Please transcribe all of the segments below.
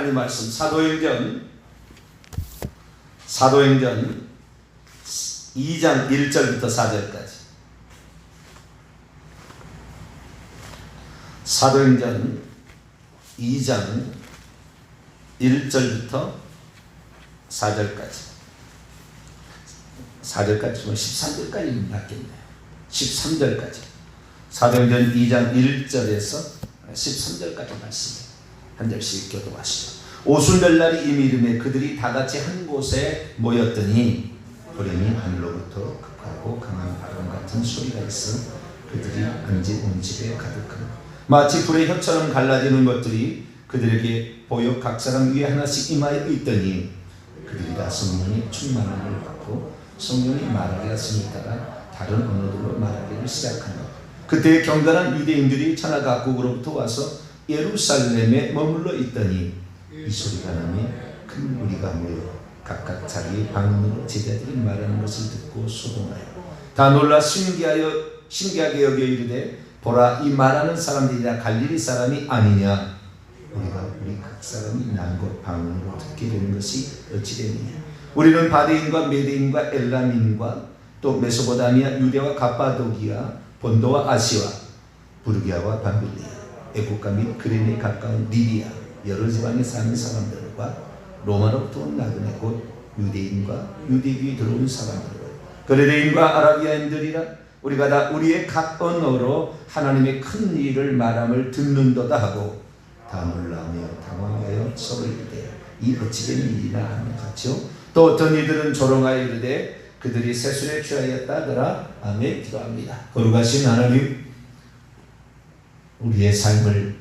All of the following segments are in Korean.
하나님 말씀 사도행전 2장 1절부터 4절까지. 사도행전 2장 1절부터 4절까지. 4절까지 13절까지는 낫겠네요. 13절까지. 사도행전 2장 1절에서 13절까지 말씀 한 절씩 교도하시죠. 오순절날이 이미름에 그들이 다같이 한 곳에 모였더니 불임이 하늘로부터 극하고 강한 바람 같은 소리가 있어 그들이 앉은 온 집에 가득하고 마치 불의 혀처럼 갈라지는 것들이 그들에게 보여 각 사람 위에 하나씩 임하여 있더니 그들이 다 성령이 충만함을 받고 성령이 말하게 하시니까 다른 언어들로 말하기를 시작하며 그때 경건한 유대인들이 천하 각국으로부터 와서 예루살렘에 머물러 있더니 이 소리가 나며 큰 무리가 모여 각각 자기 방언으로 제자들이 말하는 것을 듣고 소동하여 다 놀라 신기하게 여겨 이르되 보라 이 말하는 사람들이 다 갈릴리 사람이 아니냐 우리 각 사람이 난 것 방언으로 듣게 되는 것이 어찌 되느냐 우리는 바데인과 메데인과 엘람인과 또 메소포타미아 유대와 갑바도기아 본도와 아시와 부르기아와 밤빌리아 애국가 및 그레네에 가까운 리비아 여러 지방에 사는 사람들과 로마로부터 온 나그네 곧 유대인과 유대교에 들어온 사람들과 그레네인과 아라비아인들이라 우리가 다 우리의 각 언어로 하나님의 큰 일을 말함을 듣는도다 하고 다 놀라며 당황하여 서로 이르되 이 어찌된 일이나 하며 같이요 또 어떤 이들은 조롱하여 이르되 그들이 세술에 취하였다 하더라. 아멘. 기도합니다. 거룩하신 하나님 우리의 삶을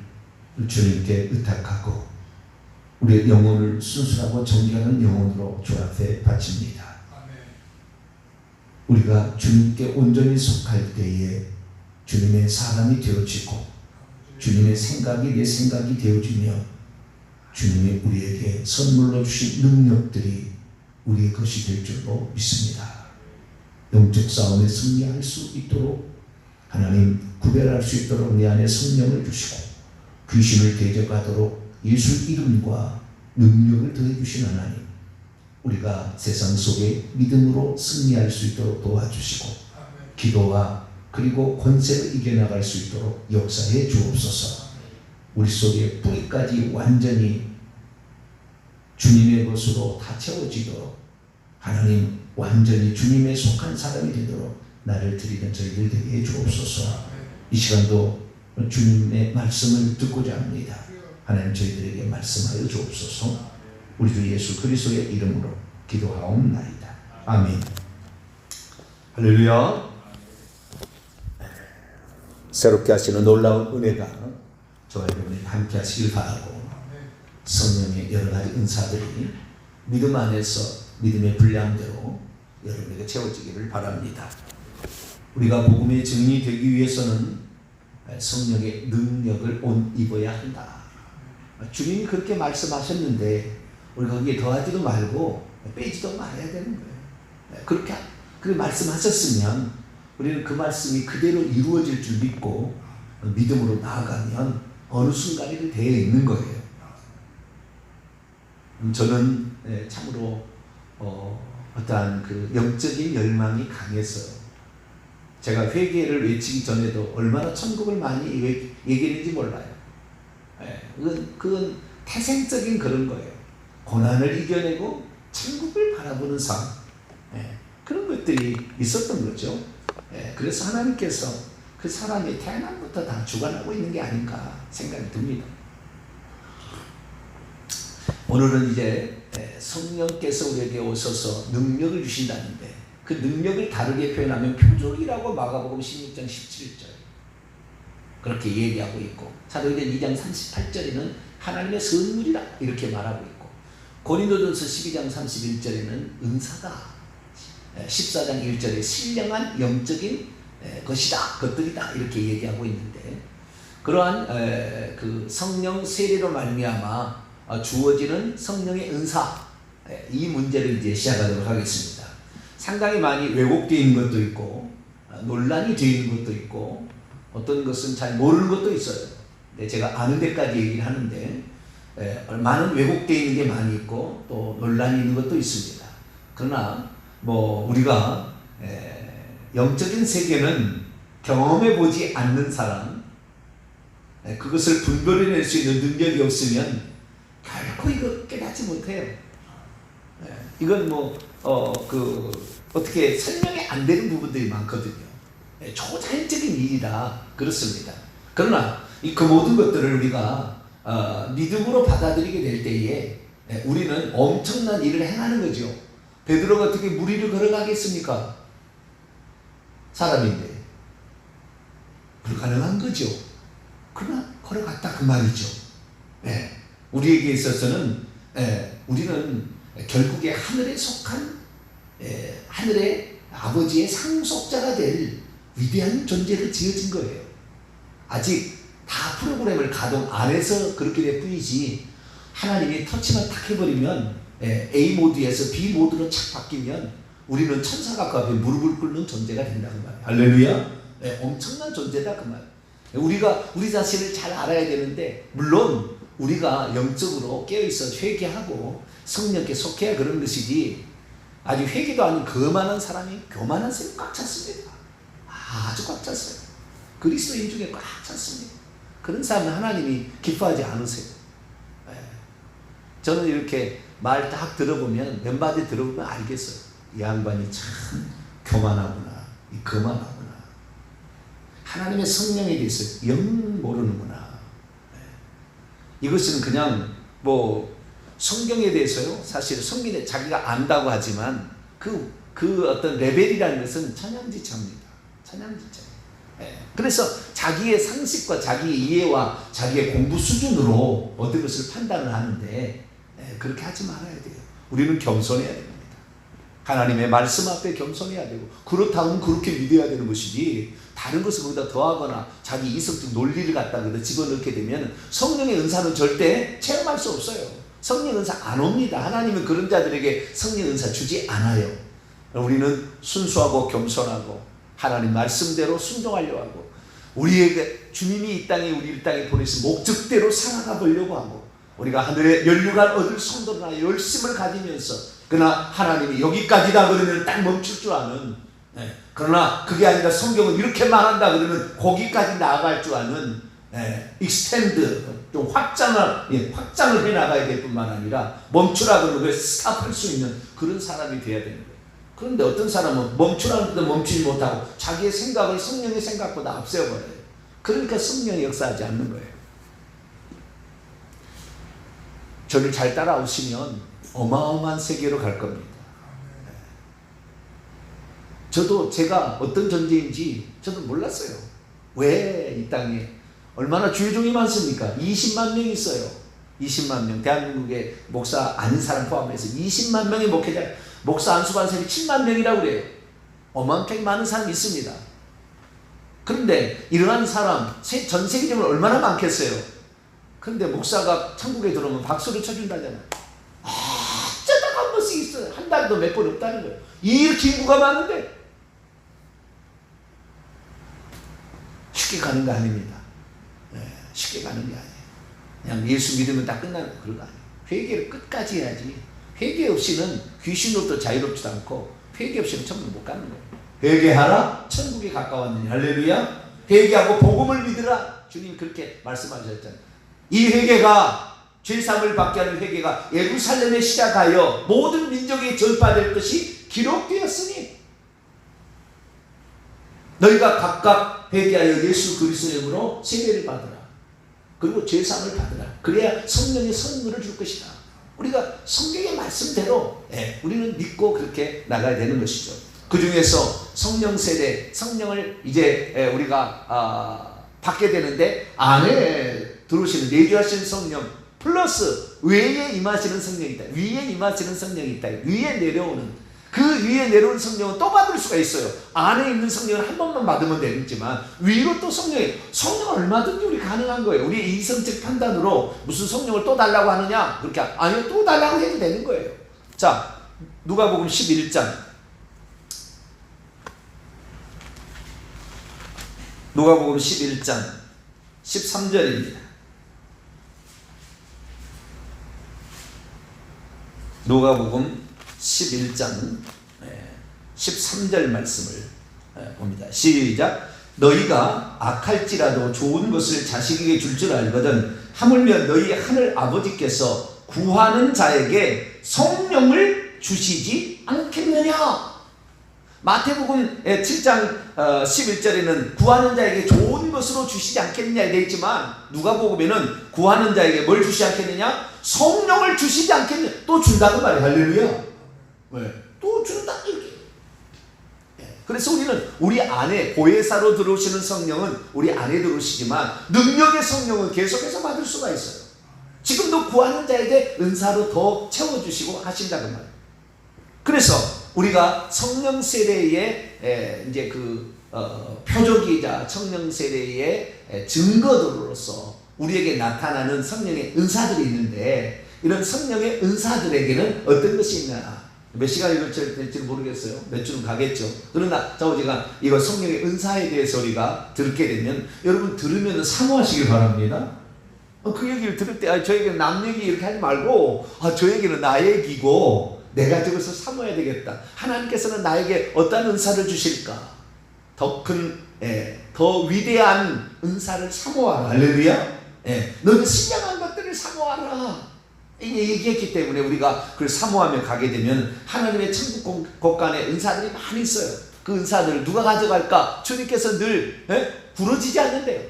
주님께 의탁하고 우리의 영혼을 순수하고 정결한 영혼으로 주 앞에 바칩니다. 우리가 주님께 온전히 속할 때에 주님의 사람이 되어지고 주님의 생각이 내 생각이 되어지며 주님이 우리에게 선물로 주신 능력들이 우리의 것이 될 줄로 믿습니다. 영적 싸움에 승리할 수 있도록 하나님 구별할 수 있도록 내 안에 성령을 주시고 귀신을 대적하도록 예수 이름과 능력을 더해 주신 하나님 우리가 세상 속에 믿음으로 승리할 수 있도록 도와주시고 기도와 그리고 권세를 이겨나갈 수 있도록 역사해 주옵소서. 우리 속에 뿌리까지 완전히 주님의 것으로 다 채워지도록 하나님 완전히 주님에 속한 사람이 되도록 나를 드리는 저희들 되게 해 주옵소서. 이 시간도 주님의 말씀을 듣고자 합니다. 하나님 저희들에게 말씀하여 주옵소서. 우리 주 예수 그리스도의 이름으로 기도하옵나이다. 아멘. 할렐루야. 새롭게 하시는 놀라운 은혜가 저와 여러분에게 함께 하시길 바라고 성령의 여러 가지 은사들이 믿음 안에서 믿음의 분량대로 여러분에게 채워지기를 바랍니다. 우리가 복음의 증인이 되기 위해서는 성령의 능력을 온 입어야 한다. 주님이 그렇게 말씀하셨는데 우리가 거기에 더하지도 말고 빼지도 말아야 되는 거예요. 그렇게 말씀하셨으면 우리는 그 말씀이 그대로 이루어질 줄 믿고 믿음으로 나아가면 어느 순간에도 되어 있는 거예요. 저는 참으로 어떠한 그 영적인 열망이 강했어요. 제가 회개를 외치기 전에도 얼마나 천국을 많이 얘기했는지 몰라요. 그건 태생적인 그런 거예요. 고난을 이겨내고 천국을 바라보는 삶, 그런 것들이 있었던 거죠. 그래서 하나님께서 그 사람이 태어남부터 다 주관하고 있는 게 아닌가 생각이 듭니다. 오늘은 이제 성령께서 우리에게 오셔서 능력을 주신다는데 그 능력을 다르게 표현하면 표적이라고 마가복음 16장 17절 그렇게 얘기하고 있고 사도행전 2장 38절에는 하나님의 선물이다 이렇게 말하고 있고 고린도전서 12장 31절에는 은사다 14장 1절에 신령한 영적인 것이다 것들이다 이렇게 얘기하고 있는데 그러한 그 성령 세례로 말미암아 주어지는 성령의 은사 이 문제를 이제 시작하도록 하겠습니다. 상당히 많이 왜곡되어 있는 것도 있고 논란이 되어 있는 것도 있고 어떤 것은 잘 모르는 것도 있어요. 제가 아는 데까지 얘기를 하는데 많은 왜곡되어 있는 게 많이 있고 또 논란이 있는 것도 있습니다. 그러나 우리가 영적인 세계는 경험해 보지 않는 사람, 그것을 분별해낼 수 있는 능력이 없으면 결코 이거 깨닫지 못해요. 이건 어떻게 설명이 안 되는 부분들이 많거든요. 초자연적인 일이라 그렇습니다. 그러나 그 모든 것들을 우리가 믿음으로 받아들이게 될 때에 우리는 엄청난 일을 행하는 거죠. 베드로가 어떻게 물 위를 걸어가겠습니까? 사람인데 불가능한 거죠. 그러나 걸어갔다 그 말이죠. 우리에게 있어서는 우리는 결국에 하늘에 속한 하늘의 아버지의 상속자가 될 위대한 존재로 지어진 거예요. 아직 다 프로그램을 가동 안 해서 그렇게 될 뿐이지, 하나님이 터치만 탁 해버리면 A 모드에서 B 모드로 착 바뀌면 우리는 천사가 그 앞에 무릎을 꿇는 존재가 된다는 말이에요. 할렐루야. 엄청난 존재다 그 말. 우리가 우리 자신을 잘 알아야 되는데, 물론 우리가 영적으로 깨어있어 회개하고 성령께 속해야 그런 것이지, 아주 회개도 아닌 거만한 사람이 교만한 사람이 꽉 찼습니다. 아주 꽉 찼어요. 그리스도인 중에 꽉 찼습니다. 그런 사람은 하나님이 기뻐하지 않으세요. 저는 이렇게 말 딱 들어보면, 몇 마디 들어보면 알겠어요. 이 양반이 참 교만하구나, 거만하구나, 하나님의 성령에 대해서 영 모르는구나. 이것은 그냥 성경에 대해서요, 사실 성경에 자기가 안다고 하지만 그 어떤 레벨이라는 것은 천양지차입니다. 천양지차. 그래서 자기의 상식과 자기의 이해와 자기의 공부 수준으로 모든 것을 판단을 하는데, 그렇게 하지 말아야 돼요. 우리는 겸손해야 됩니다. 하나님의 말씀 앞에 겸손해야 되고, 그렇다면 그렇게 믿어야 되는 것이지, 다른 것을 거기다 더하거나 자기 이성적 논리를 갖다 거기다 집어넣게 되면 성령의 은사는 절대 체험할 수 없어요. 성령 은사 안 옵니다. 하나님은 그런 자들에게 성령 은사 주지 않아요. 우리는 순수하고 겸손하고 하나님 말씀대로 순종하려고 하고, 우리에게 주님이 이 땅에 우리 땅에 보내신 목적대로 살아가 보려고 하고, 우리가 하늘의 면류관 얻을 성도나 열심을 가지면서, 그러나 하나님이 여기까지다 그러면 딱 멈출 줄 아는, 그러나 그게 아니라 성경은 이렇게 말한다 그러면 거기까지 나아갈 줄 아는, 익스텐드, 좀 확장을 해 나가야 될 뿐만 아니라, 멈추라 그러면 그 스탑할 수 있는 그런 사람이 되어야 되는 거예요. 그런데 어떤 사람은 멈추라는데 멈추지 못하고 자기의 생각을 성령의 생각보다 앞세워버려요. 그러니까 성령이 역사하지 않는 거예요. 저를 잘 따라오시면 어마어마한 세계로 갈 겁니다. 저도 제가 어떤 존재인지 저도 몰랐어요. 왜 이 땅에 얼마나 주의종이 많습니까? 20만 명 있어요. 20만 명. 대한민국의 목사 아닌 사람 포함해서 20만 명의 목회자, 목사 안수반사님이 7만 명이라고 그래요. 어마어마하게 많은 사람이 있습니다. 그런데 이러한 사람 전 세계적으로 얼마나 많겠어요? 그런데 목사가 천국에 들어오면 박수를 쳐준다잖아요. 어쩌다가 한 번씩 있어요. 한 달도 몇 번 없다는 거예요. 이렇게 인구가 많은데 쉽게 가는 거 아닙니다. 쉽게 가는 게 아니에요. 그냥 예수 믿으면 다 끝나는 거, 그런 거 아니에요. 회개를 끝까지 해야지. 회개 없이는 귀신으로부터 자유롭지도 않고, 회개 없이는 천국 못 가는 거예요. 회개하라 천국에 가까웠느니. 할렐루야. 회개하고 복음을 믿으라. 주님 그렇게 말씀하셨잖아요. 이 회개가, 죄사함을 받게 하는 회개가 예루살렘에 시작하여 모든 민족에 전파될 것이 기록되었으니, 너희가 각각 회개하여 예수 그리스도의 이름으로 세례를 받으라. 그리고 죄사함을 받으라. 그래야 성령의 선물을 줄 것이다. 우리가 성경의 말씀대로 우리는 믿고 그렇게 나가야 되는 것이죠. 그 중에서 성령 세례, 성령을 이제 우리가 받게 되는데, 안에 들어오시는 내주하시는 성령 플러스 외에 임하시는 성령이 있다. 위에 임하시는 성령이 있다. 위에 내려오는, 그 위에 내려오는 성령은 또 받을 수가 있어요. 안에 있는 성령을 한 번만 받으면 되겠지만, 위로 또 성령은 얼마든지 우리 가능한 거예요. 우리의 이성적 판단으로 무슨 성령을 또 달라고 하느냐, 그렇게 아니요, 또 달라고 해도 되는 거예요. 자, 누가복음 11장, 누가복음 11장 13절입니다. 누가복음 11장 13절 말씀을 봅니다. 시작. 너희가 악할지라도 좋은 것을 자식에게 줄 줄 알거든 하물며 너희 하늘 아버지께서 구하는 자에게 성령을 주시지 않겠느냐. 마태복음 7장 11절에는 구하는 자에게 좋은 것으로 주시지 않겠느냐 되어 있지만 누가복음에는 구하는 자에게 뭘 주시지 않겠느냐? 성령을 주시지 않겠느냐. 또 준다는 말이에요. 할렐루야. 왜? 또 준다 이렇게. 그래서 우리는 우리 안에 보혜사로 들어오시는 성령은 우리 안에 들어오시지만 능력의 성령은 계속해서 받을 수가 있어요. 지금도 구하는 자에게 은사로 더 채워주시고 하신다는 말이에요. 그래서 우리가 성령 세례의 이제 표적이자 성령 세례의 증거들로서 우리에게 나타나는 성령의 은사들이 있는데 이런 성령의 은사들에게는 어떤 것이 있냐? 몇 시간이 될지 모르겠어요. 몇 주는 가겠죠. 그러나 제가 이거 성령의 은사에 대해서 우리가 듣게 되면 여러분 들으면 사모하시길 바랍니다. 그 얘기를 들을 때 저에게 남 얘기 이렇게 하지 말고 저 얘기는 나의 얘기고 내가 저것을 사모해야 되겠다. 하나님께서는 나에게 어떤 은사를 주실까? 더 큰, 더 위대한 은사를 사모하라. 할렐루야. 너는 신령한 것들을 사모하라. 이게 얘기했기 때문에 우리가 그걸 사모하며 가게 되면 하나님의 천국 곳간에 은사들이 많이 있어요. 그 은사들을 누가 가져갈까? 주님께서 늘 부러지지 않는데요.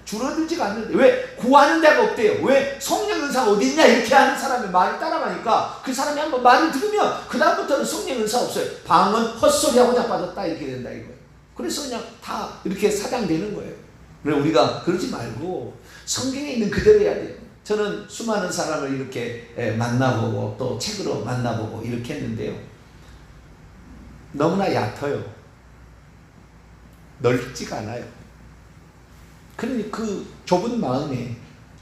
줄어들지가 않는데 왜? 구하는 데가 없대요. 왜? 성령 은사가 어디 있냐 이렇게 하는 사람이 말을 따라가니까 그 사람이 한번 말을 들으면 그 다음부터는 성령 은사 없어요. 방언 헛소리하고 자빠졌다 이렇게 된다 이거예요. 그래서 그냥 다 이렇게 사장되는 거예요. 그래서 우리가 그러지 말고 성경에 있는 그대로 해야 돼요. 저는 수많은 사람을 이렇게 만나보고 또 책으로 만나보고 이렇게 했는데요. 너무나 얕아요. 넓지가 않아요. 그러니 그 좁은 마음에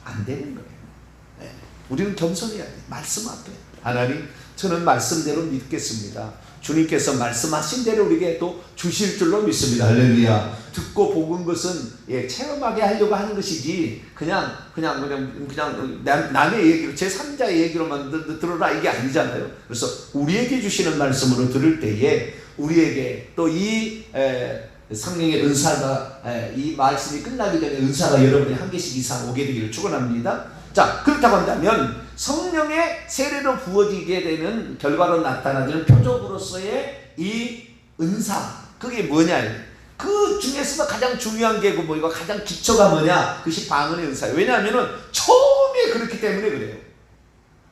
안 되는 거예요. 우리는 겸손해야 돼요. 말씀 앞에. 하나님, 저는 말씀대로 믿겠습니다. 주님께서 말씀하신 대로 우리에게 또 주실 줄로 믿습니다. 할렐루야. 듣고 복은 것은 체험하게 하려고 하는 것이지 그냥 남의 얘기로 제3자의 얘기로만 들어라 이게 아니잖아요. 그래서 우리에게 주시는 말씀으로 들을 때에 우리에게 또 이 성령의 은사가 이 말씀이 끝나기 전에 은사가 여러분이 한 개씩 이상 오게 되기를 축원합니다. 자, 그렇다고 한다면 성령의 세례로 부어지게 되는 결과로 나타나는 표적으로서의 이 은사, 그게 뭐냐? 그 중에서도 가장 중요한 게 뭐이고 가장 기초가 뭐냐? 그것이 방언의 은사예요. 왜냐하면 처음에 그렇기 때문에 그래요.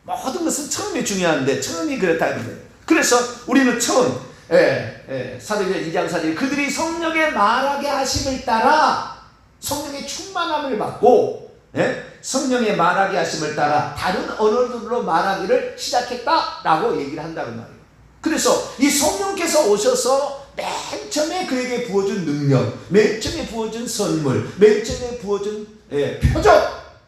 모든 것은 처음이 중요한데 처음이 그렇다는 거예요. 그래서 우리는 처음 사도행전 2장 4절 그들이 성령의 말하게 하심을 따라 성령의 충만함을 받고 성령의 말하게 하심을 따라 다른 언어들로 말하기를 시작했다라고 얘기를 한다는 말이에요. 그래서 이 성령께서 오셔서 맨 처음에 그에게 부어준 능력, 맨 처음에 부어준 선물, 맨 처음에 부어준 표적,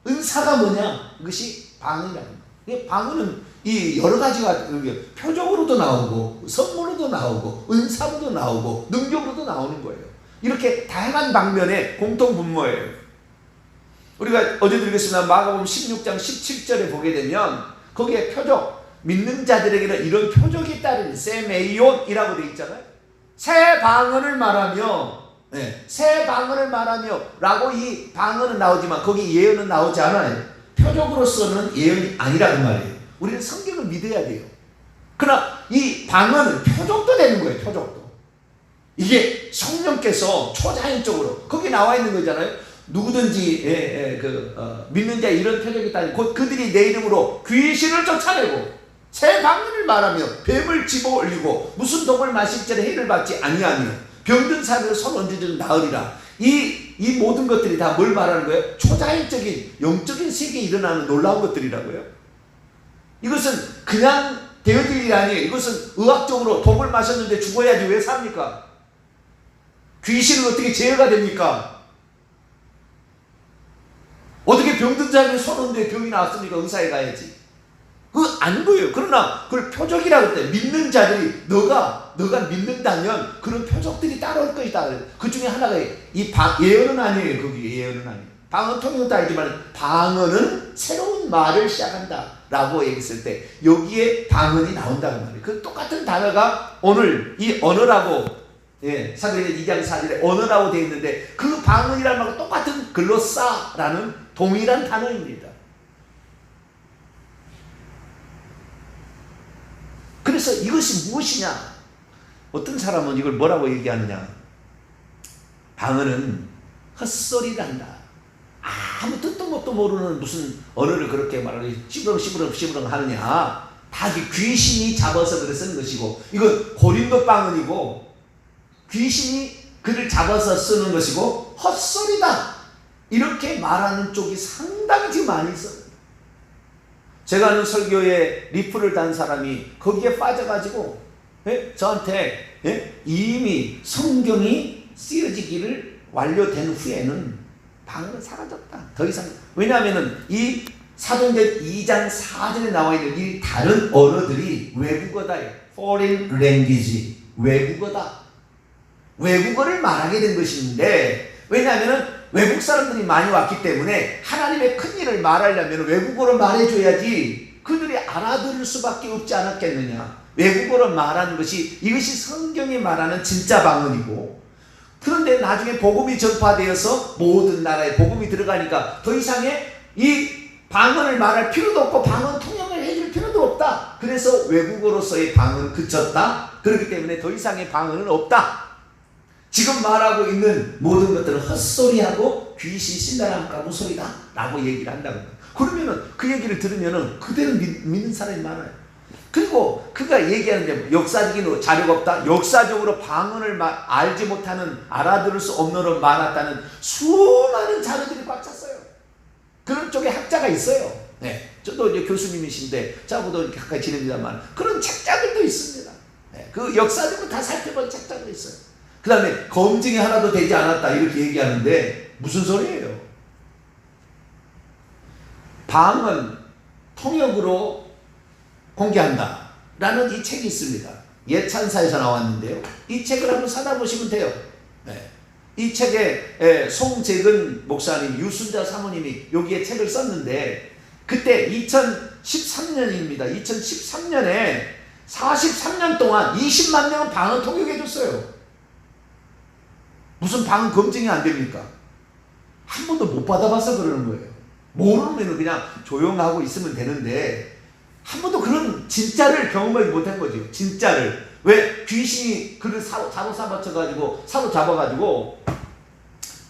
은사가 뭐냐? 그것이 방언이라는 거예요. 방언은 이 여러 가지가 표적으로도 나오고 선물로도 나오고 은사로도 나오고 능력으로도 나오는 거예요. 이렇게 다양한 방면의 공통 분모예요. 우리가 어제도 읽었습니다. 마가복음 16장 17절에 보게 되면 거기에 표적, 믿는 자들에게는 이런 표적이 따르는 세메이온이라고 되어 있잖아요. 새 방언을 말하며 새 방언을 말하며 라고 이 방언은 나오지만 거기 예언은 나오지 않아요. 표적으로서는 예언이 아니라는 말이에요. 우리는 성경을 믿어야 돼요. 그러나 이 방언은 표적도 되는 거예요. 표적도. 이게 성령께서 초자연적으로 거기 나와 있는 거잖아요. 누구든지 믿는 자에 이런 표적이 있다니 곧 그들이 내 이름으로 귀신을 쫓아내고 새 방언을 말하며 뱀을 집어올리고 무슨 독을 마실지라 해를 받지 아니하며 병든 사람을 손 얹어주는 나으리라. 이 모든 것들이 다 뭘 말하는 거예요? 초자연적인 영적인 세계에 일어나는 놀라운 것들이라고요. 이것은 그냥 되어질 일이 아니에요. 이것은 의학적으로 독을 마셨는데 죽어야지 왜 삽니까? 귀신은 어떻게 제어가 됩니까? 어떻게 병든 자를 손 얹는데 병이 나왔습니까? 의사에 가야지. 그거 아닌 거예요. 그러나 그걸 표적이라고 했대. 믿는 자들이 너가 믿는다면 그런 표적들이 따라올 것이다. 그 중에 하나가 예언은 아니에요. 거기 예언은 아니에요. 방언 통역도 아니지만 방언은 새로운 말을 시작한다. 라고 얘기했을 때 여기에 방언이 나온다는 말이에요. 그 똑같은 단어가 오늘 이 언어라고, 사도행전 2장 4절에 언어라고 되어 있는데 그 방언이라는 말과 똑같은 글로사라는 동일한 단어입니다. 그래서 이것이 무엇이냐? 어떤 사람은 이걸 뭐라고 얘기하느냐? 방언은 헛소리란다. 아무 뜻도 뭣도 모르는 무슨 언어를 그렇게 말하는 시부렁 하느냐? 다 귀신이 잡아서 그래 쓰는 것이고, 이건 고린도 방언이고 귀신이 그를 잡아서 쓰는 것이고 헛소리다, 이렇게 말하는 쪽이 상당히 지금 많이 있어요. 제가 아는 설교에 리프를 단 사람이 거기에 빠져가지고 저한테 이미 성경이 쓰여지기를 완료된 후에는 방언은 사라졌다. 더 이상. 왜냐하면 이 사도행전 2장 4절에 나와 있는 이 다른 언어들이 외국어다. Foreign language. 외국어다. 외국어를 말하게 된 것인데, 왜냐하면 외국 사람들이 많이 왔기 때문에 하나님의 큰 일을 말하려면 외국어로 말해줘야지 그들이 알아들을 수밖에 없지 않았겠느냐. 외국어로 말하는 것이, 이것이 성경이 말하는 진짜 방언이고, 그런데 나중에 복음이 전파되어서 모든 나라에 복음이 들어가니까 더 이상의 이 방언을 말할 필요도 없고 방언 통역을 해줄 필요도 없다. 그래서 외국어로서의 방언은 그쳤다. 그렇기 때문에 더 이상의 방언은 없다. 지금 말하고 있는 모든 것들은 헛소리하고 귀신 신나람 까무소리다 라고 얘기를 한다고. 그러면은 그 얘기를 들으면은 그대로 믿는 사람이 많아요. 그리고 그가 얘기하는데 역사적인 자료가 없다. 역사적으로 방언을 알지 못하는, 알아들을 수 없는 많았다는 수많은 자료들이 꽉 찼어요. 그런 쪽에 학자가 있어요. 저도 이제 교수님이신데 저하고도 이렇게 가까이 지냅니다만 그런 책자들도 있습니다. 그 역사적으로 다 살펴본 책자도 있어요. 그 다음에 검증이 하나도 되지 않았다 이렇게 얘기하는데 무슨 소리예요? 방언 통역으로 공개한다 라는 이 책이 있습니다. 예찬사에서 나왔는데요, 이 책을 한번 사다 보시면 돼요. 이 책에 송재근 목사님, 유순자 사모님이 여기에 책을 썼는데, 그때 2013년입니다. 2013년에 43년 동안 20만 명은 방언 통역해 줬어요. 무슨 방언 검증이 안 됩니까? 한 번도 못 받아봐서 그러는 거예요. 모르면 그냥 조용하고 있으면 되는데 한 번도 그런 진짜를 경험하지 못한 거죠. 진짜를. 왜? 귀신이 그를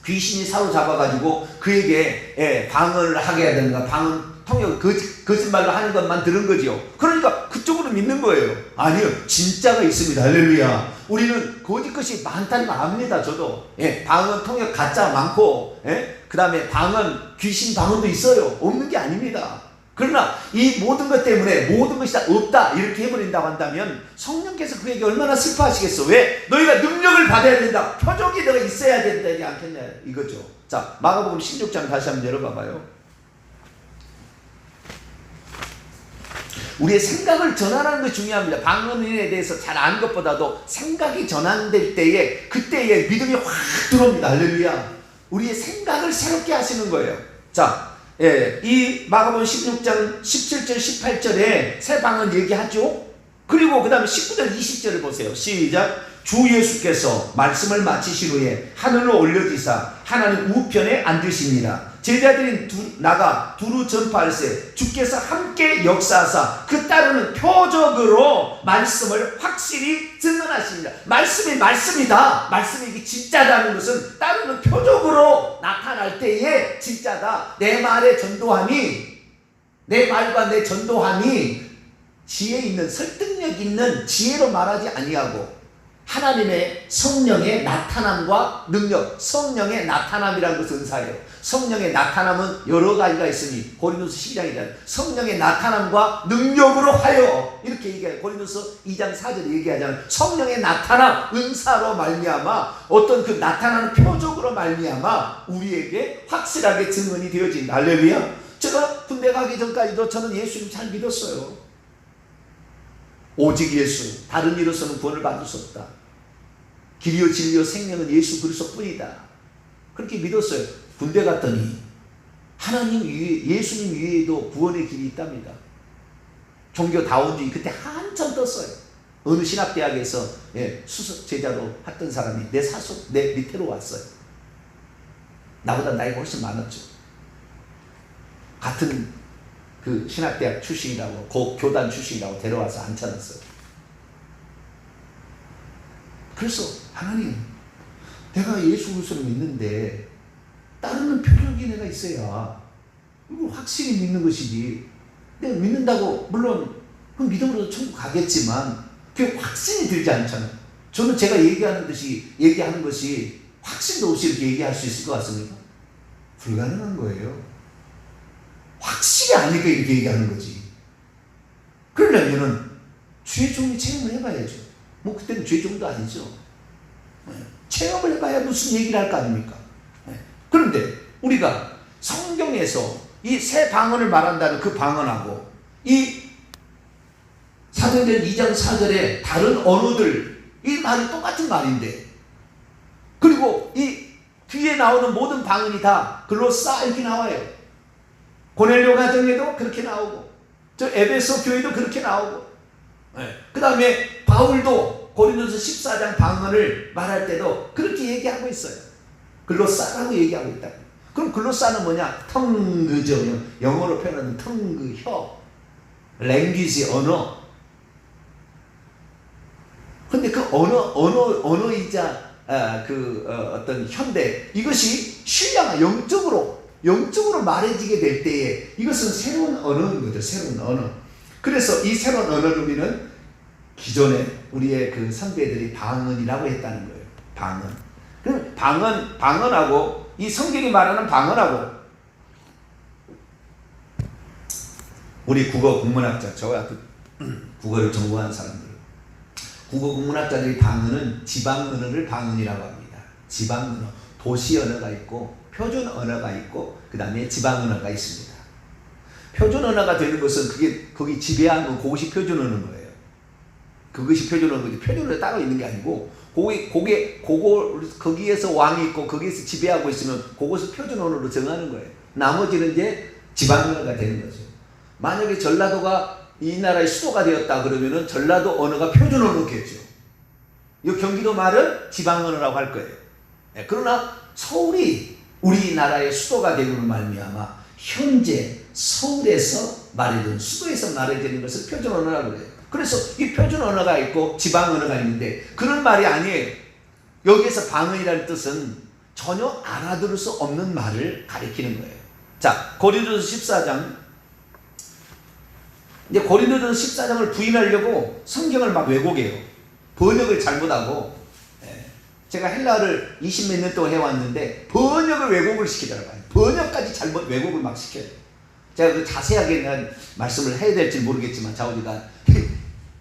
귀신이 사로잡아가지고 그에게 방언을 하게 해야 되는가, 방언 통역, 거짓말로 하는 것만 들은 거죠. 그러니까 그쪽으로 믿는 거예요. 아니요, 진짜가 있습니다. 할렐루야. 우리는 거짓 것이 많다는 거 압니다. 저도. 방언 통역 가짜 많고, 그 다음에 방언, 귀신 방언도 있어요. 없는 게 아닙니다. 그러나 이 모든 것 때문에 모든 것이 다 없다 이렇게 해버린다고 한다면 성령께서 그에게 얼마나 슬퍼하시겠어. 왜? 너희가 능력을 받아야 된다. 표적이 너가 있어야 된다지 않겠냐 이거죠. 자, 마가복음 16장 다시 한번 열어봐봐요. 우리의 생각을 전환하는 것이 중요합니다. 방언에 대해서 잘 아는 것보다도 생각이 전환될 때에, 그때에 믿음이 확 들어옵니다. 할렐루야. 우리의 생각을 새롭게 하시는 거예요. 자, 이 마가복음 16장 17절 18절에 새 방언 얘기하죠. 그리고 그 다음에 19절 20절을 보세요. 시작. 주 예수께서 말씀을 마치신 후에 하늘로 올려지사 하나님 우편에 앉으시니라. 제자들이 나가 두루 전파할세 주께서 함께 역사하사 그 따르는 표적으로 말씀을 확실히 증언하십니다. 말씀이 말씀이다. 말씀이 이게 진짜다는 것은 따르는 표적으로 나타날 때에 진짜다. 내 말의 전도함이, 내 말과 내 전도함이 지혜 있는, 설득력 있는 지혜로 말하지 아니하고 하나님의 성령의 나타남과 능력, 성령의 나타남이라는 것은 은사예요. 성령의 나타남은 여러 가지가 있으니 고린도서 12장이잖아요. 성령의 나타남과 능력으로 하여 이렇게 얘기해요. 고린도서 2장 4절에 얘기하잖아요. 성령의 나타남, 은사로 말미암아 어떤 그 나타나는 표적으로 말미암아 우리에게 확실하게 증언이 되어진다. 할렐루야. 제가 군대 가기 전까지도 저는 예수님 잘 믿었어요. 오직 예수, 다른 이로서는 구원을 받을 수 없다. 길이요 진리요 생명은 예수 그리스도뿐이다. 그렇게 믿었어요. 군대 갔더니 하나님 위에, 예수님 위에도 구원의 길이 있답니다. 종교다원주의 그때 한참 떴어요. 어느 신학대학에서 수석 제자로 했던 사람이 내 밑으로 왔어요. 나보다 나이가 훨씬 많았죠. 같은 그 신학대학 출신이라고, 교단 출신이라고 데려와서 앉혀놨어요. 그래서 하나님, 내가 예수 그리스도를 믿는데 따르는 표적이 내가 있어야 확실히 믿는 것이지. 내가 믿는다고 물론 그 믿음으로 천국 가겠지만 그게 확신이 들지 않잖아요. 저는 제가 얘기하는 것이 확신도 없이 이렇게 얘기할 수 있을 것 같습니까? 불가능한 거예요. 확실히 아니까 이렇게 얘기하는 거지. 그러려면은 주의 종이 체험을 해봐야죠. 뭐 그때는 주의 종도 아니죠. 체험을 해봐야 무슨 얘기를 할 거 아닙니까? 그런데 우리가 성경에서 이 새 방언을 말한다는 그 방언하고 이 사도행전 2장 4절에 다른 언어들, 이 말이 똑같은 말인데, 그리고 이 뒤에 나오는 모든 방언이 다 글로사 이렇게 나와요. 고넬료 가정에도 그렇게 나오고, 저 에베소 교회도 그렇게 나오고, 그 다음에 바울도 고린도서 14장 방언을 말할 때도 그렇게 얘기하고 있어요. 글로사라고 얘기하고 있다. 그럼 글로사는 뭐냐? 텅그죠. 영어로 표현하는 텅그, 혀, 랭귀지, 언어. 근데 그 언어이자 어떤 현대, 이것이 신앙 영적으로 말해지게 될 때에 이것은 새로운 언어인 거죠. 새로운 언어. 그래서 이 새로운 언어를 우리는 기존에 우리의 그 선배들이 방언이라고 했다는 거예요. 방언. 그럼 방언하고 이 성경이 말하는 방언하고, 우리 국어 국문학자, 저와 국어를 전공한 사람들, 국어 국문학자들이 방언은 지방 언어를 방언이라고 합니다. 지방 언어, 도시 언어가 있고 표준 언어가 있고 그 다음에 지방 언어가 있습니다. 표준 언어가 되는 것은 거기 지배한 건 그것이 표준 언어인 거예요. 그것이 표준 언어지. 표준 언어 따로 있는 게 아니고 거기에서 왕이 있고 거기에서 지배하고 있으면 그것을 표준 언어로 정하는 거예요. 나머지는 이제 지방 언어가 되는 거죠. 만약에 전라도가 이 나라의 수도가 되었다 그러면은 전라도 언어가 표준 언어겠죠. 이 경기도 말은 지방 언어라고 할 거예요. 그러나 서울이 우리나라의 수도가 되고는 말미암아 현재 서울에서 말해주는, 수도에서 말해지는 것을 표준 언어라고 해요. 그래서 이 표준 언어가 있고 지방 언어가 있는데 그런 말이 아니에요. 여기에서 방언이라는 뜻은 전혀 알아들을 수 없는 말을 가리키는 거예요. 자, 고린도서 14장. 이제 고린도서 14장을 부인하려고 성경을 막 왜곡해요. 번역을 잘못하고. 제가 헬라어를 20몇 년 동안 해왔는데 번역을 왜곡을 시키더라고요. 번역까지 잘못 왜곡을 막 시켜요. 제가 그 자세하게 말씀을 해야 될지 모르겠지만 자우지가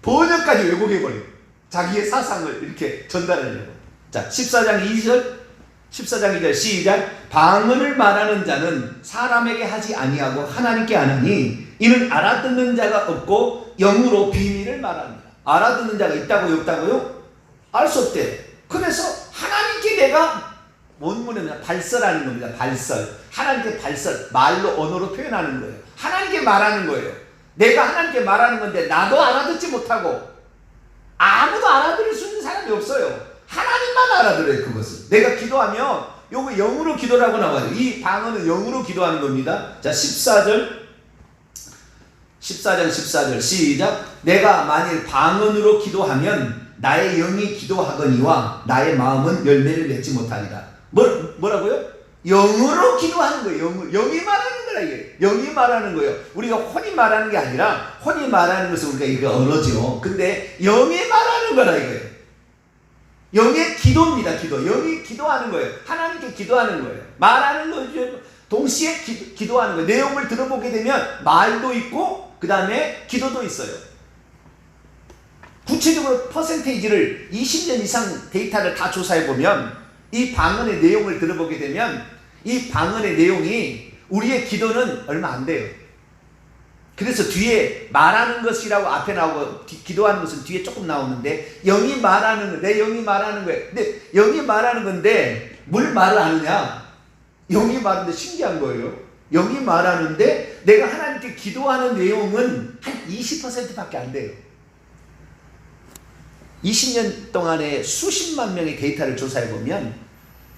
번역까지 왜곡해버려요. 자기의 사상을 이렇게 전달하려고. 자, 14장 2절 시작. 방언을 말하는 자는 사람에게 하지 아니하고 하나님께 하나니 이는 알아듣는 자가 없고 영으로 비밀을 말합니다. 알아듣는 자가 있다고요, 없다고요? 알 수 없대. 그래서 하나님께 내가 원문에는 발설하는 겁니다. 발설. 하나님께 발설. 말로, 언어로 표현하는 거예요. 하나님께 말하는 거예요. 내가 하나님께 말하는 건데 나도 알아듣지 못하고 아무도 알아들을 수 있는 사람이 없어요. 하나님만 알아들어요, 그것을. 내가 기도하면 요거 영으로 기도라고 나와요. 이 방언은 영으로 기도하는 겁니다. 자, 14장 14절 시작. 내가 만일 방언으로 기도하면 나의 영이 기도하거니와 나의 마음은 열매를 맺지 못하리라. 뭐라고요? 영으로 기도하는 거예요. 영이 말하는 거라 이게. 영이 말하는 거예요. 우리가 혼이 말하는 게 아니라, 혼이 말하는 것은 우리가 이게 언어죠. 근데 영이 말하는 거라 이거예요. 영의 기도입니다. 기도. 영이 기도하는 거예요. 하나님께 기도하는 거예요. 말하는 거죠. 동시에 기도하는 거예요. 내용을 들어보게 되면 말도 있고 그 다음에 기도도 있어요. 구체적으로 퍼센테이지를 20년 이상 데이터를 다 조사해보면 이 방언의 내용을 들어보게 되면 이 방언의 내용이 우리의 기도는 얼마 안 돼요. 그래서 뒤에 말하는 것이라고 앞에 나오고 기도하는 것은 뒤에 조금 나오는데 영이 말하는 거, 내 영이 말하는 거예요. 근데 영이 말하는 건데 뭘 말을 하느냐? 영이 말하는데 신기한 거예요. 영이 말하는데 내가 하나님께 기도하는 내용은 한 20%밖에 안 돼요. 20년 동안에 수십만 명의 데이터를 조사해보면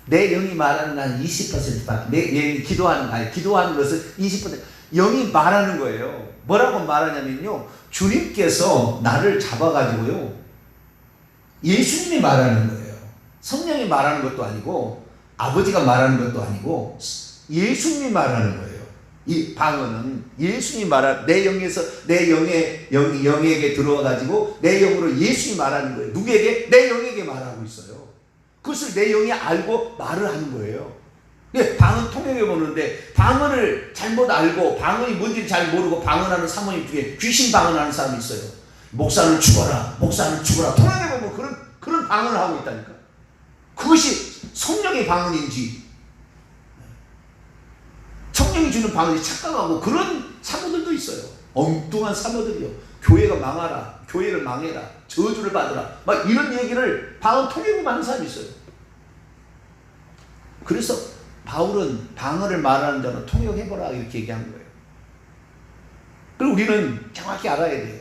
내 영이 말하는 한 20%밖에, 내 영이 기도하는 것은 20%, 영이 말하는 거예요. 뭐라고 말하냐면요, 주님께서 나를 잡아가지고요, 예수님이 말하는 거예요. 성령이 말하는 것도 아니고 아버지가 말하는 것도 아니고 예수님이 말하는 거예요. 이 방언은 예수님이 말하는, 내 영에서 내 영에게 들어와가지고 내 영으로 예수님이 말하는 거예요. 누구에게? 내 영에게 말하고 있어요. 그것을 내 영이 알고 말을 하는 거예요. 방언 통역해 보는데 방언을 잘못 알고 방언이 뭔지 잘 모르고 방언하는 사모님 중에 귀신 방언하는 사람이 있어요. 목사는 죽어라, 목사는 죽어라. 통역해 보면 그런 방언을 하고 있다니까. 그것이 성령의 방언인지 성령이 주는 방언이 착각하고, 그런 사모들도 있어요. 엉뚱한 사모들이요. 교회가 망하라, 교회를 망해라, 저주를 받으라, 막 이런 얘기를 방언 통역으로 하는 사람이 있어요. 그래서 바울은 방언을 말하는 자는 통역해보라 이렇게 얘기한 거예요. 그리고 우리는 정확히 알아야 돼요.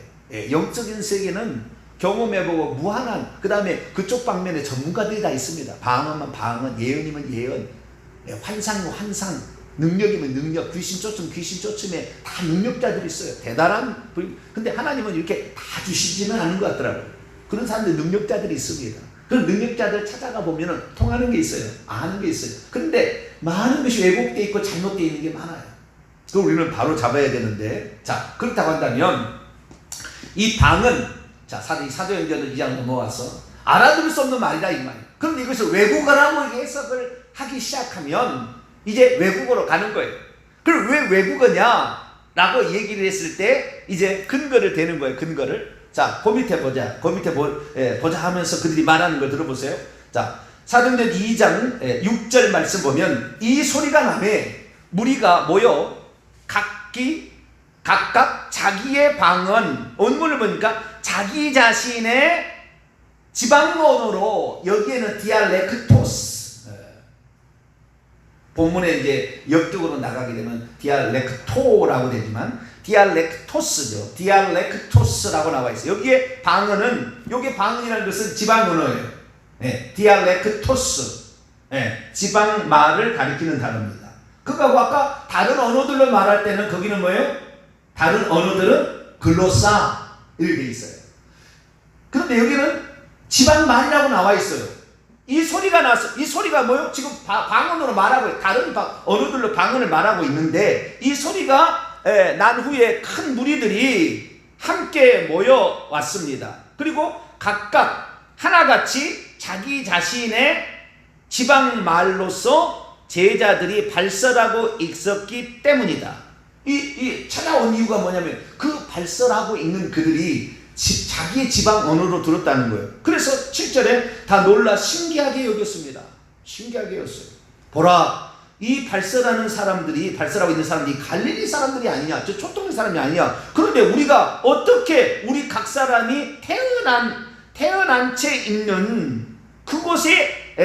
영적인 세계는 경험해보고 무한한, 그 다음에 그쪽 방면에 전문가들이 다 있습니다. 방언이면 방언, 예언이면 예언, 환상이면 환상, 능력이면 능력, 귀신 쫓으면 귀신 쫓음에 다 능력자들이 있어요. 대단한. 근데 하나님은 이렇게 다 주시지는 않은 것 같더라고요. 그런 사람들 능력자들이 있습니다. 그런 능력자들 찾아가 보면 통하는 게 있어요. 아는 게 있어요. 그런데 많은 것이 왜곡되어 있고 잘못되어 있는 게 많아요. 그걸 우리는 바로 잡아야 되는데, 자, 그렇다고 한다면 이 방은, 자, 사도행전 2장 넘어와서 알아들을 수 없는 말이다 이 말이에요. 그런데 이것을 외국어라고 해석을 하기 시작하면 이제 외국어로 가는 거예요. 그럼 왜 외국어냐 라고 얘기를 했을 때 이제 근거를 대는 거예요. 근거를. 자, 그 밑에 보자. 그 밑에 보자 하면서 그들이 말하는 걸 들어보세요. 자, 사도행전 2장 6절 말씀 보면, 이 소리가 나매 무리가 모여 각각 자기의 방언, 원문을 보니까 자기 자신의 지방언어로, 여기에는 디알렉토스, 본문에 이제 역격으로 나가게 되면 디알렉토라고 되지만 디알렉토스죠. 디알렉토스라고 나와 있어요. 여기에 방언은, 여기 방언이라는 것은 지방 언어예요. 디알렉토스, 지방 말을 가리키는 단어입니다. 그거하고 아까 다른 언어들로 말할 때는 거기는 뭐예요? 다른 언어들은 글로사 이렇게 돼 있어요. 그런데 여기는 지방 말이라고 나와 있어요. 이 소리가 나서, 이 소리가 뭐요? 지금 방언으로 말하고, 다른 언어들로 방언을 말하고 있는데, 이 소리가 난 후에 큰 무리들이 함께 모여 왔습니다. 그리고 각각 하나같이 자기 자신의 지방 말로서 제자들이 발설하고 있었기 때문이다. 이 찾아온 이유가 뭐냐면, 그 발설하고 있는 그들이 자기의 지방 언어로 들었다는 거예요. 그래서 7절에 다 놀라 신기하게 여겼습니다. 신기하게 여겼어요. 보라, 이 발설하는 사람들이, 발설하고 있는 사람들이 갈릴리 사람들이 아니냐, 저 초통의 사람이 아니냐. 그런데 우리가 어떻게 우리 각 사람이 태어난 채 있는 그곳에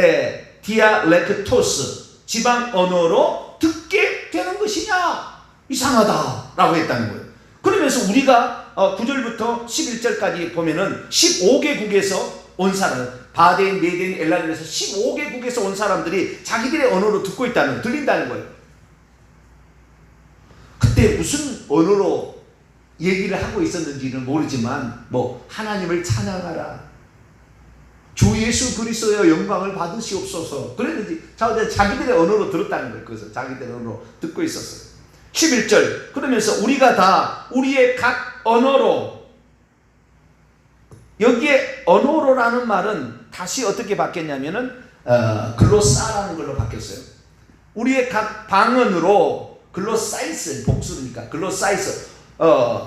디알렉토스, 지방 언어로 듣게 되는 것이냐? 이상하다 라고 했다는 거예요. 그러면서 우리가 9절부터 11절까지 보면은 15개국에서 온 사람, 바데인, 메데인, 엘라딘에서 15개국에서 온 사람들이 자기들의 언어로 듣고 있다는, 들린다는 거예요. 그때 무슨 언어로 얘기를 하고 있었는지는 모르지만, 뭐 하나님을 찬양하라, 주 예수 그리스도의 영광을 받으시옵소서, 그랬는지 자기들의 언어로 들었다는 거예요. 그래서 자기들의 언어로 듣고 있었어요. 11절, 그러면서 우리가 다 우리의 각 언어로, 여기에 언어로라는 말은 다시 어떻게 바뀌었냐면은 글로사라는 걸로 바뀌었어요. 우리의 각 방언으로, 글로사이스 복수니까 글로사이스,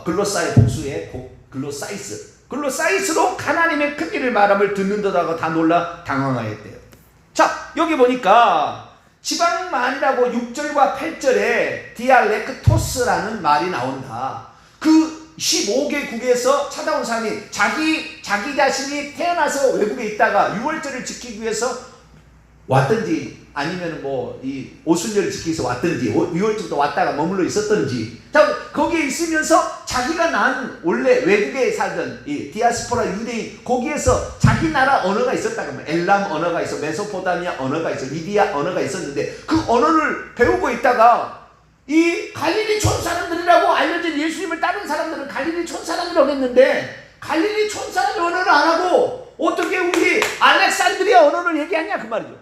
글로사의 복수에 글로사이스로 하나님의 큰 일을 말함을 듣는다고 다 놀라 당황하였대요. 자, 여기 보니까 지방만이라고 6절과 8절에 디알렉토스라는 말이 나온다. 그 15개국에서 찾아온 사람이 자기 자신이 태어나서 외국에 있다가 6월절을 지키기 위해서 왔든지 아니면 뭐 이 오순절을 지키기 위해서 왔든지 6월쯤부터 왔다가 머물러 있었든지, 자 거기에 있으면서 자기가 난 원래 외국에 살던 이 디아스포라 유대인, 거기에서 자기 나라 언어가 있었다 그러면 엘람 언어가 있어, 메소포타미아 언어가 있어, 리디아 언어가 있었는데 그 언어를 배우고 있다가 이 갈릴리 촌 사람들이라고 알려진 예수님을 따른 사람들은 갈릴리 촌 사람이라고 했는데 갈릴리 촌 사람의 언어를 안 하고 어떻게 우리 알렉산드리아 언어를 얘기하냐 그 말이죠.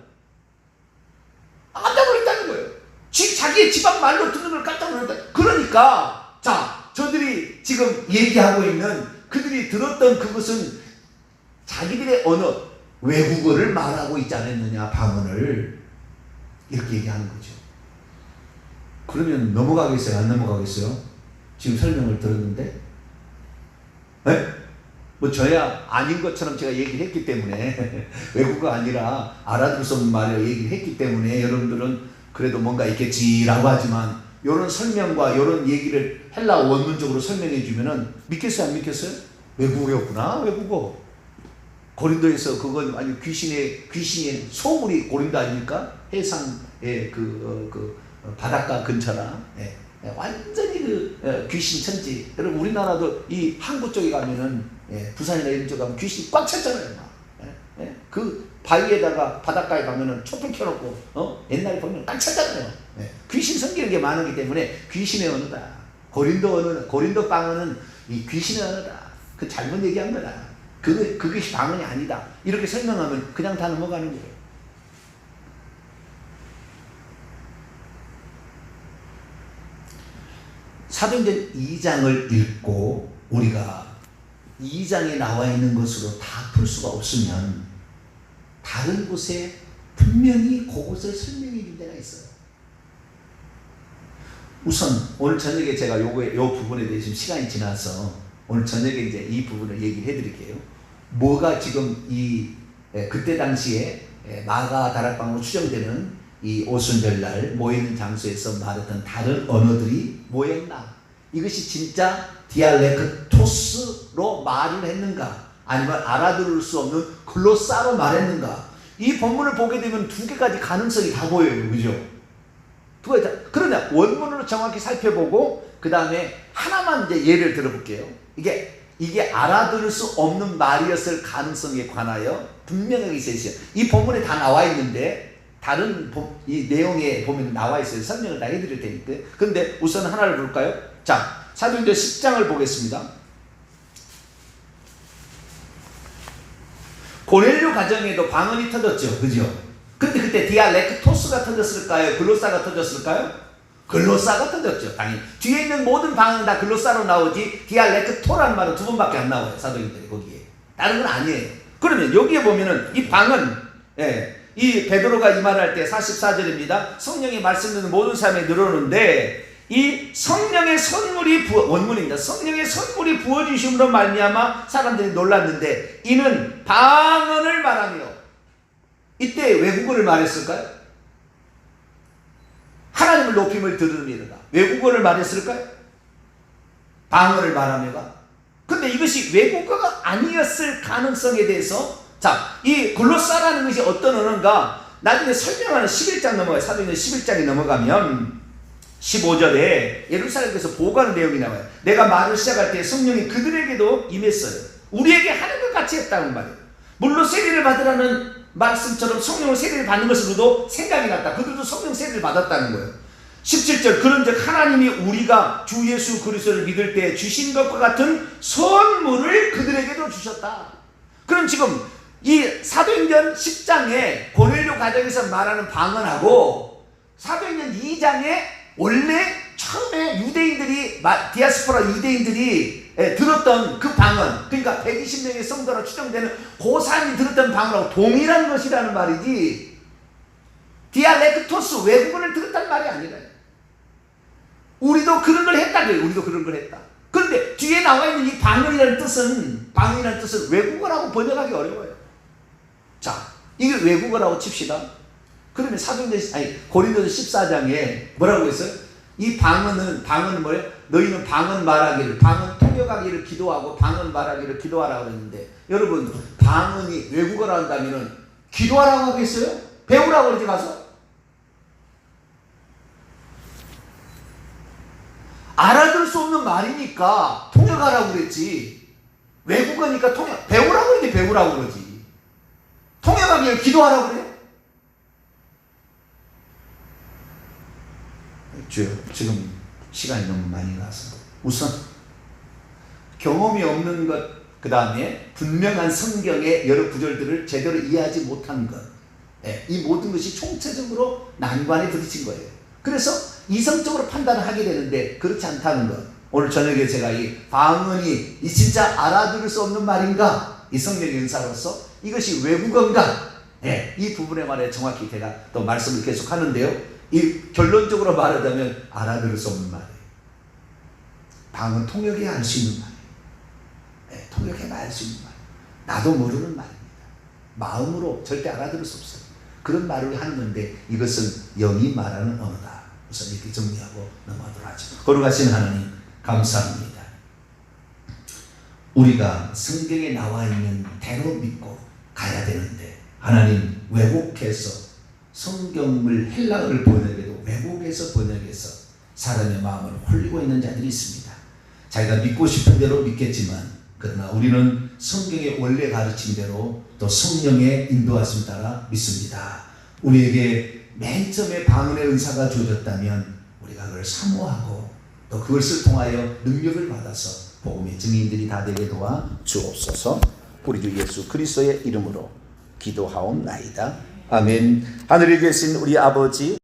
깜짝 놀랐다는 거예요. 자기의 지방 말로 듣는 걸 깜짝 놀랐다. 그러니까 자, 저들이 지금 얘기하고 있는 그들이 들었던 그것은 자기들의 언어, 외국어를 말하고 있지 않았느냐, 방언을 이렇게 얘기하는 거죠. 그러면 넘어가겠어요? 안 넘어가겠어요? 지금 설명을 들었는데 네? 뭐 저야 아닌 것처럼 제가 얘기를 했기 때문에 외국어가 아니라 알아들 수 없는 말을 얘기를 했기 때문에 여러분들은 그래도 뭔가 있겠지라고 하지만 이런 설명과 이런 얘기를 헬라 원문적으로 설명해 주면은 믿겠어요? 안 믿겠어요? 외국어였구나, 외국어. 고린도에서 그건 아니 귀신의 소물이 고린도 아닙니까? 해상의 바닷가 근처라. 완전히 귀신 천지. 여러분 우리나라도 이 항구 쪽에 가면은 부산이나 이런 쪽 가면 귀신이 꽉 찼잖아요. 그 바위에다가 바닷가에 가면은 촛불 켜놓고 옛날에 보면 꽉 찼잖아요. 귀신 섬기는 게 많기 때문에 귀신의 언어다. 고린도 방언은 이 귀신의 언어다. 그 잘못 얘기한 거다. 그것이 방언이 아니다. 이렇게 설명하면 그냥 다 넘어가는 거예요. 사도행전 2장을 읽고 우리가 2장에 나와 있는 것으로 다 풀 수가 없으면 다른 곳에 분명히 그곳을 설명해 줄 때가 있어요. 우선 오늘 저녁에 제가 요 부분에 대해서 시간이 지나서 오늘 저녁에 이제 이 부분을 얘기해 드릴게요. 뭐가 지금 그때 당시에 마가 다락방으로 추정되는 이 오순절날 모이는 장소에서 말했던 다른 언어들이 뭐였나? 이것이 진짜 디알렉토스로 말을 했는가? 아니면 알아들을 수 없는 글로사로 말했는가? 이 본문을 보게 되면 두 개까지 가능성이 다 보여요. 그죠? 두 가지 다. 그러나 원문으로 정확히 살펴보고 그 다음에 하나만 이제 예를 들어볼게요. 이게 알아들을 수 없는 말이었을 가능성에 관하여 분명하게 있어요. 이 본문에 다 나와 있는데 다른 이 내용에 보면 나와 있어요. 설명을 다 해드릴 테니까. 근데 우선 하나를 볼까요? 자, 사도행전 10장을 보겠습니다. 고넬료 가정에도 방언이 터졌죠. 그죠? 근데 그때 디알렉토스가 터졌을까요? 글로사가 터졌을까요? 글로사가 터졌죠. 당연히. 뒤에 있는 모든 방언은 다 글로사로 나오지 디알렉토라는 말은 두 번밖에 안 나와요. 사도행전에 거기에. 다른 건 아니에요. 그러면 여기에 보면은 이 방언, 이 베드로가 이 말을 할 때 44절입니다. 성령의 말씀 듣는 모든 사람이 늘어오는데 이 성령의 선물이 원문입니다. 성령의 선물이 부어주심으로 말미암아 사람들이 놀랐는데 이는 방언을 말하며 이때 외국어를 말했을까요? 하나님을 높임을 들으리로다. 외국어를 말했을까요? 방언을 말하며가. 근데 이것이 외국어가 아니었을 가능성에 대해서 자, 이 글로사라는 것이 어떤 언어인가 나중에 설명하는 11장 넘어가요. 사도행전 11장에 넘어가면 15절에 예루살렘에서 보고하는 내용이 나와요. 내가 말을 시작할 때 성령이 그들에게도 임했어요. 우리에게 하는 것 같이 했다는 말이에요. 물론 세례를 받으라는 말씀처럼 성령을 세례를 받는 것으로도 생각이 났다. 그들도 성령 세례를 받았다는 거예요. 17절 그런즉 하나님이 우리가 주 예수 그리스도를 믿을 때 주신 것과 같은 선물을 그들에게도 주셨다. 그럼 지금 이 사도행전 10장에 고넬료 가정에서 말하는 방언하고 사도행전 2장에 원래 처음에 유대인들이 디아스포라 유대인들이 들었던 그 방언, 그러니까 120명의 성도로 추정되는 그 사람이 들었던 방언하고 동일한 것이라는 말이지 디알렉토스 외국어를 들었단 말이 아니라요. 우리도 그런 걸 했다 그래요. 우리도 그런 걸 했다. 그런데 뒤에 나와 있는 이 방언이라는 뜻은 외국어라고 번역하기 어려워요. 자, 이게 외국어라고 칩시다. 그러면 고린도서 14장에 뭐라고 했어요? 이 방언은 뭐예요? 너희는 방언 말하기를, 방언 통역하기를 기도하고 방언 말하기를 기도하라고 그랬는데 여러분 방언이 외국어라 한다면은 기도하라고 하겠어요? 배우라고 그러지 가서? 알아들 수 없는 말이니까 통역하라고 그랬지. 외국어니까 배우라고 그러지, 배우라고 그러지. 통역하기를 기도하라고 그래. 주여, 지금 시간이 너무 많이 나서 우선 경험이 없는 것, 그 다음에 분명한 성경의 여러 구절들을 제대로 이해하지 못한 것, 이 모든 것이 총체적으로 난관에 부딪힌 거예요. 그래서 이성적으로 판단을 하게 되는데 그렇지 않다는 것. 오늘 저녁에 제가 이 방언이 이 진짜 알아들을 수 없는 말인가, 이 성령의 은사로서 이것이 외국어인가, 이 부분에 관해 정확히 제가 또 말씀을 계속 하는데요. 이 결론적으로 말하자면 알아들을 수 없는 말이에요. 방언 통역해야 할 수 있는 말이에요. 통역해야 할 수 있는 말. 나도 모르는 말입니다. 마음으로 절대 알아들을 수 없어요. 그런 말을 하는 건데 이것은 영이 말하는 언어다. 우선 이렇게 정리하고 넘어가도록 하죠. 거룩하신 하나님, 감사합니다. 우리가 성경에 나와 있는 대로 믿고 가야 되는데 하나님 왜곡해서 성경을 헬라어를 번역해도 왜곡해서 번역해서 사람의 마음을 홀리고 있는 자들이 있습니다. 자기가 믿고 싶은 대로 믿겠지만 그러나 우리는 성경의 원래 가르침대로 또 성령의 인도하심 따라 믿습니다. 우리에게 맨 처음에 방언의 은사가 주어졌다면 우리가 그걸 사모하고 또 그것을 통하여 능력을 받아서 복음의 증인들이 다 되게 도와 주옵소서. 우리 주 예수 그리스도의 이름으로 기도하옵나이다. 아멘. 하늘에 계신 우리 아버지